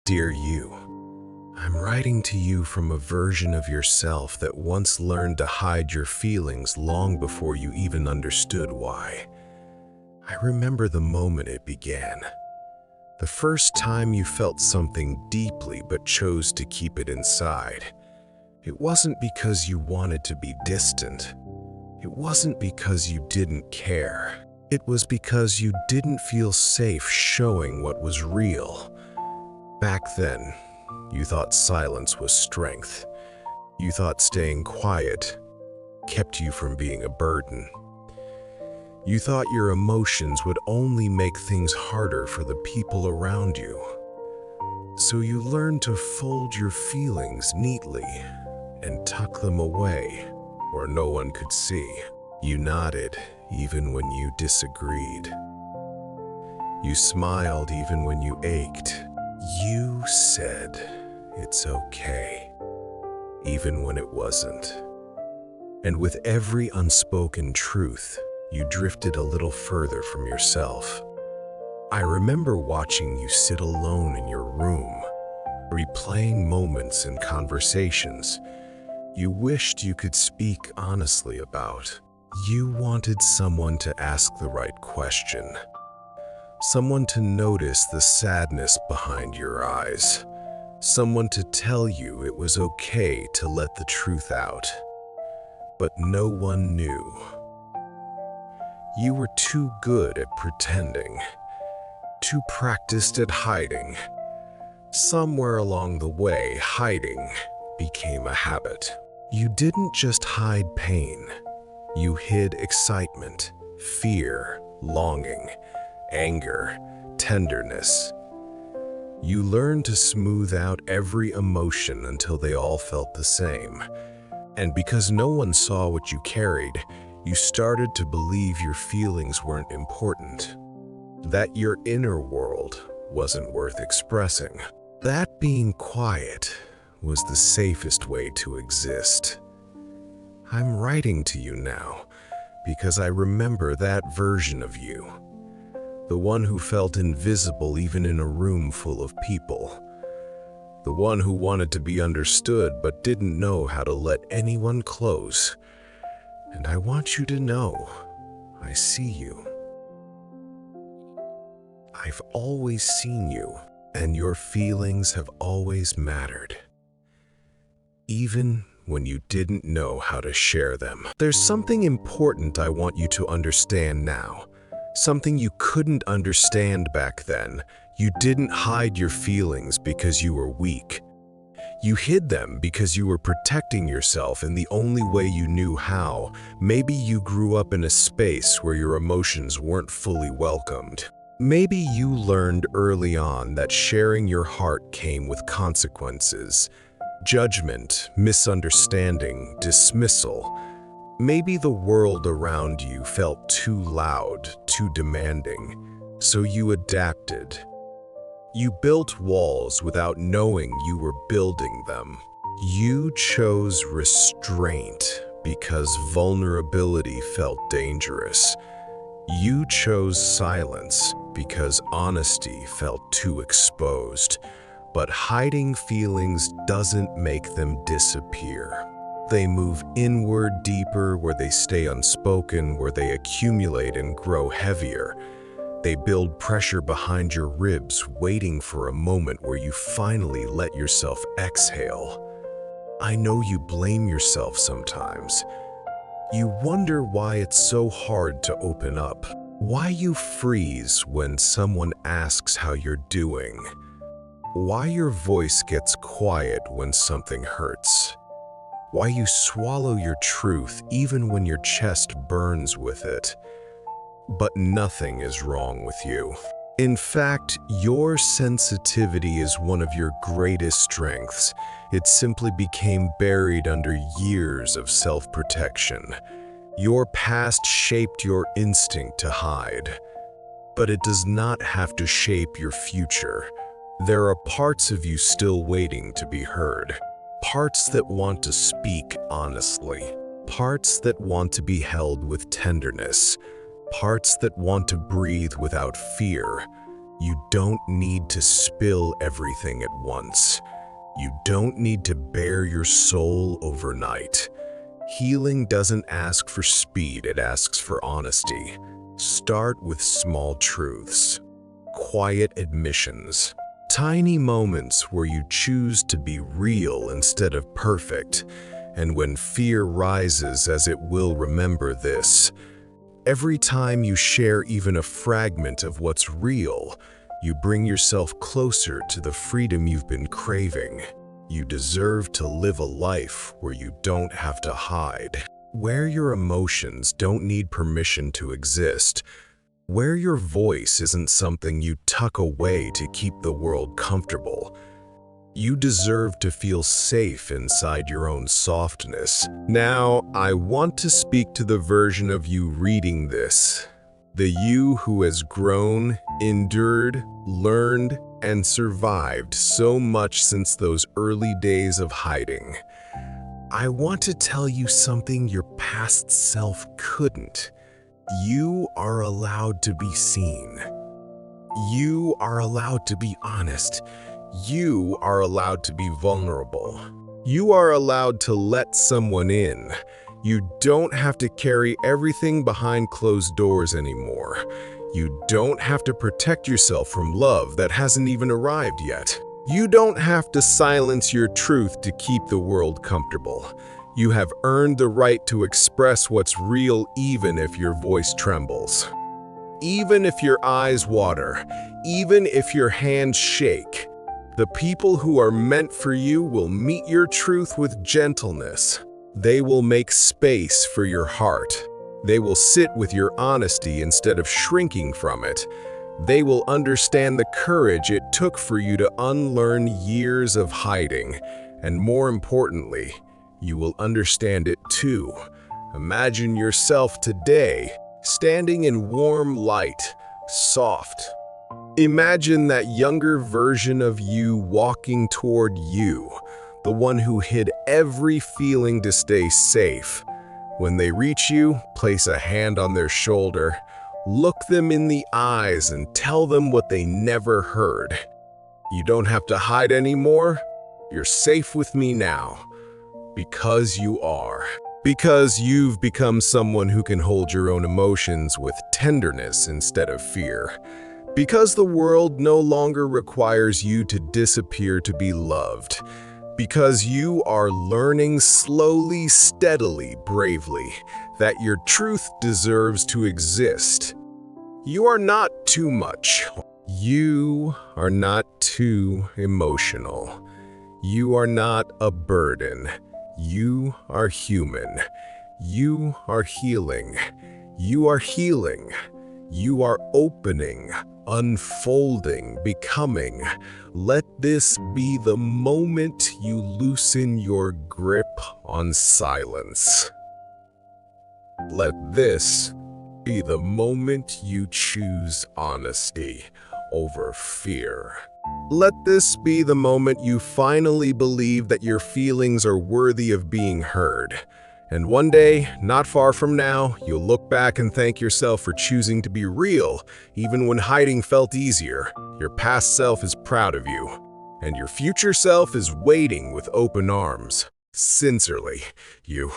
Dear you, I'm writing to you from a version of yourself that once learned to hide your feelings long before you even understood why. I remember the moment it began. The first time you felt something deeply but chose to keep it inside. It wasn't because you wanted to be distant. It wasn't because you didn't care. It was because you didn't feel safe showing what was real. Back then, you thought silence was strength. You thought staying quiet kept you from being a burden. You thought your emotions would only make things harder for the people around you. So you learned to fold your feelings neatly and tuck them away where no one could see. You nodded even when you disagreed. You smiled even when you ached. You said, "It's okay," even when it wasn't. And with every unspoken truth, you drifted a little further from yourself. I remember watching you sit alone in your room, replaying moments and conversations you wished you could speak honestly about. You wanted someone to ask the right question. Someone to notice the sadness behind your eyes. Someone to tell you it was okay to let the truth out. But no one knew. You were too good at pretending, too practiced at hiding. Somewhere along the way, hiding became a habit. You didn't just hide pain. You hid excitement, fear, longing, anger, tenderness. You learned to smooth out every emotion until they all felt the same. And because no one saw what you carried, you started to believe your feelings weren't important, that your inner world wasn't worth expressing, that being quiet was the safest way to exist. I'm writing to you now because I remember that version of you. The one who felt invisible even in a room full of people. The one who wanted to be understood but didn't know how to let anyone close. And I want you to know, I see you. I've always seen you, and your feelings have always mattered. Even when you didn't know how to share them. There's something important I want you to understand now. Something you couldn't understand back then. You didn't hide your feelings because you were weak. You hid them because you were protecting yourself in the only way you knew how. Maybe you grew up in a space where your emotions weren't fully welcomed. Maybe you learned early on that sharing your heart came with consequences. Judgment, misunderstanding, dismissal. Maybe the world around you felt too loud, too demanding, so you adapted. You built walls without knowing you were building them. You chose restraint because vulnerability felt dangerous. You chose silence because honesty felt too exposed. But hiding feelings doesn't make them disappear. They move inward deeper where they stay unspoken, where they accumulate and grow heavier. They build pressure behind your ribs, waiting for a moment where you finally let yourself exhale. I know you blame yourself sometimes. You wonder why it's so hard to open up. Why you freeze when someone asks how you're doing. Why your voice gets quiet when something hurts. Why you swallow your truth even when your chest burns with it. But nothing is wrong with you. In fact, your sensitivity is one of your greatest strengths. It simply became buried under years of self-protection. Your past shaped your instinct to hide. But it does not have to shape your future. There are parts of you still waiting to be heard. Parts that want to speak honestly. Parts that want to be held with tenderness. Parts that want to breathe without fear. You don't need to spill everything at once. You don't need to bare your soul overnight. Healing doesn't ask for speed, it asks for honesty. Start with small truths, quiet admissions, tiny moments where you choose to be real instead of perfect. And when fear rises, as it will, remember this: every time you share even a fragment of what's real, you bring yourself closer to the freedom you've been craving. You deserve to live a life where you don't have to hide, where your emotions don't need permission to exist, where your voice isn't something you tuck away to keep the world comfortable. You deserve to feel safe inside your own softness. Now, I want to speak to the version of you reading this, the you who has grown, endured, learned, and survived so much since those early days of hiding. I want to tell you something your past self couldn't. You are allowed to be seen. You are allowed to be honest. You are allowed to be vulnerable. You are allowed to let someone in. You don't have to carry everything behind closed doors anymore. You don't have to protect yourself from love that hasn't even arrived yet. You don't have to silence your truth to keep the world comfortable. You have earned the right to express what's real, even if your voice trembles. Even if your eyes water, even if your hands shake. The people who are meant for you will meet your truth with gentleness. They will make space for your heart. They will sit with your honesty instead of shrinking from it. They will understand the courage it took for you to unlearn years of hiding. And more importantly, you will understand it too. Imagine yourself today, standing in warm light, soft. Imagine that younger version of you walking toward you, the one who hid every feeling to stay safe. When they reach you, place a hand on their shoulder, look them in the eyes and tell them what they never heard. You don't have to hide anymore. You're safe with me now. Because you are. Because you've become someone who can hold your own emotions with tenderness instead of fear. Because the world no longer requires you to disappear to be loved. Because you are learning slowly, steadily, bravely, that your truth deserves to exist. You are not too much. You are not too emotional. You are not a burden. You are human. You are healing. You are healing. You are opening, unfolding, becoming. Let this be the moment you loosen your grip on silence. Let this be the moment you choose honesty over fear. Let this be the moment you finally believe that your feelings are worthy of being heard. And one day, not far from now, you'll look back and thank yourself for choosing to be real, even when hiding felt easier. Your past self is proud of you, and your future self is waiting with open arms. Sincerely, you.